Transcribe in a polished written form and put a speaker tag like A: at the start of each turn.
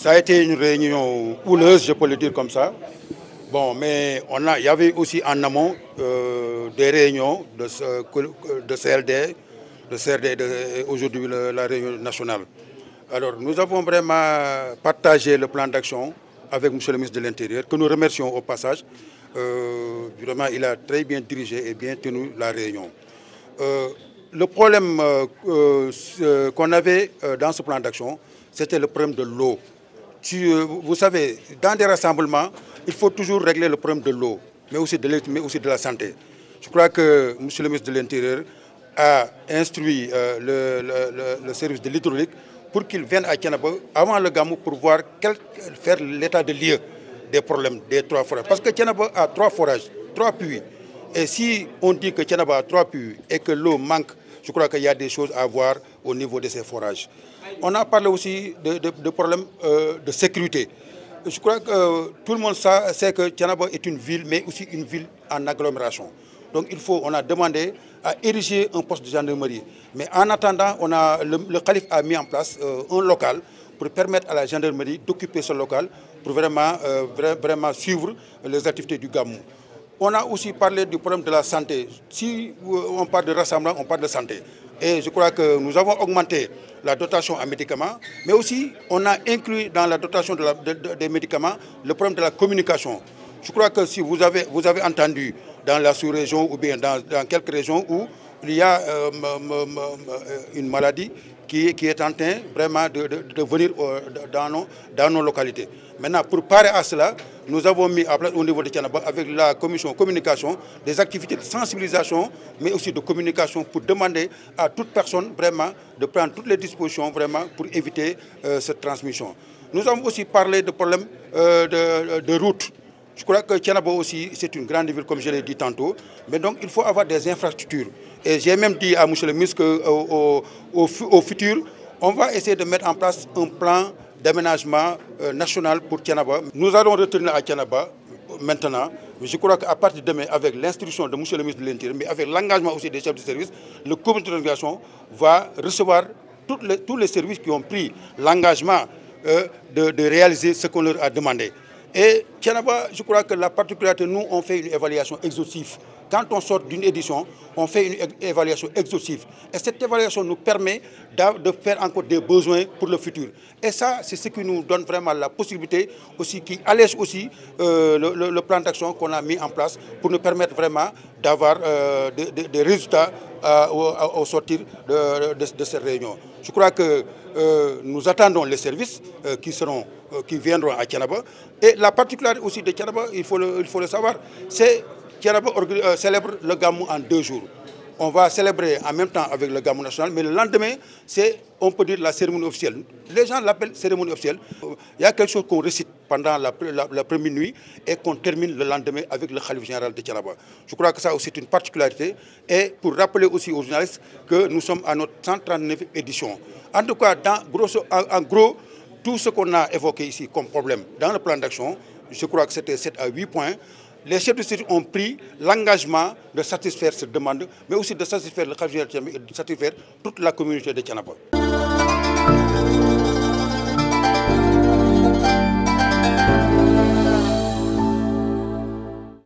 A: Ça a été une réunion houleuse, je peux le dire comme ça. Bon, mais il y avait aussi en amont des réunions de CLD, aujourd'hui la réunion nationale. Alors, nous avons vraiment partagé le plan d'action avec M. le ministre de l'Intérieur, que nous remercions au passage. Vraiment, il a très bien dirigé et bien tenu la réunion. Le problème qu'on avait dans ce plan d'action, c'était le problème de l'eau. Vous savez, dans des rassemblements, il faut toujours régler le problème de l'eau, mais aussi de la santé. Je crois que M. le ministre de l'Intérieur a instruit le service de l'hydraulique pour qu'il vienne à Thiénaba avant le Gamou pour faire l'état de lieu des problèmes des 3 forages. Parce que Thiénaba a 3 forages, 3 puits. Et si on dit que Thiénaba a 3 puits et que l'eau manque, je crois qu'il y a des choses à voir au niveau de ces forages. On a parlé aussi de problèmes de sécurité. Je crois que tout le monde sait que Thiénaba est une ville, mais aussi une ville en agglomération. Donc on a demandé à ériger un poste de gendarmerie. Mais en attendant, le calife a mis en place un local pour permettre à la gendarmerie d'occuper ce local pour vraiment suivre les activités du Gamou. On a aussi parlé du problème de la santé. Si on parle de rassemblement, on parle de santé. Et je crois que nous avons augmenté la dotation en médicaments, mais aussi on a inclus dans la dotation des médicaments le problème de la communication. Je crois que si vous avez entendu dans la sous-région ou bien dans quelques régions où il y a une maladie qui est en train vraiment de venir dans nos localités. Maintenant, pour parer à cela, nous avons mis en place au niveau de Thiénaba avec la commission communication des activités de sensibilisation, mais aussi de communication pour demander à toute personne vraiment de prendre toutes les dispositions vraiment pour éviter cette transmission. Nous avons aussi parlé de problèmes de route. Je crois que Thiénaba aussi, c'est une grande ville, comme je l'ai dit tantôt. Mais donc, il faut avoir des infrastructures. Et j'ai même dit à M. le ministre qu'au futur, on va essayer de mettre en place un plan d'aménagement national pour Thiénaba. Nous allons retenir à Thiénaba maintenant. Mais je crois qu'à partir de demain, avec l'instruction de M. le ministre de l'Intérieur, mais avec l'engagement aussi des chefs de service, le comité d'organisation va recevoir tous les services qui ont pris l'engagement de réaliser ce qu'on leur a demandé. Et Thiénaba, je crois que la particularité, nous, on fait une évaluation exhaustive. Quand on sort d'une édition, on fait une évaluation exhaustive. Et cette évaluation nous permet de faire encore des besoins pour le futur. Et ça, c'est ce qui nous donne vraiment la possibilité, aussi, qui allège aussi le plan d'action qu'on a mis en place pour nous permettre vraiment d'avoir des résultats au sortir de cette réunion. Je crois que nous attendons les services qui viendront à Thiénaba. Et la particularité aussi de Thiénaba, il faut le savoir, c'est Thiénaba célèbre le Gamou en 2 jours. On va célébrer en même temps avec le Gamou national, mais le lendemain, c'est, on peut dire, la cérémonie officielle. Les gens l'appellent cérémonie officielle. Il y a quelque chose qu'on récite pendant la première nuit et qu'on termine le lendemain avec le Khalife général de Thiénaba. Je crois que ça aussi c'est une particularité. Et pour rappeler aussi aux journalistes que nous sommes à notre 139e édition. En tout cas, en gros, tout ce qu'on a évoqué ici comme problème dans le plan d'action, je crois que c'était 7 à 8 points. Les chefs de service ont pris l'engagement de satisfaire cette demande, mais aussi de satisfaire le Khalife général et de satisfaire toute la communauté de Thiénaba.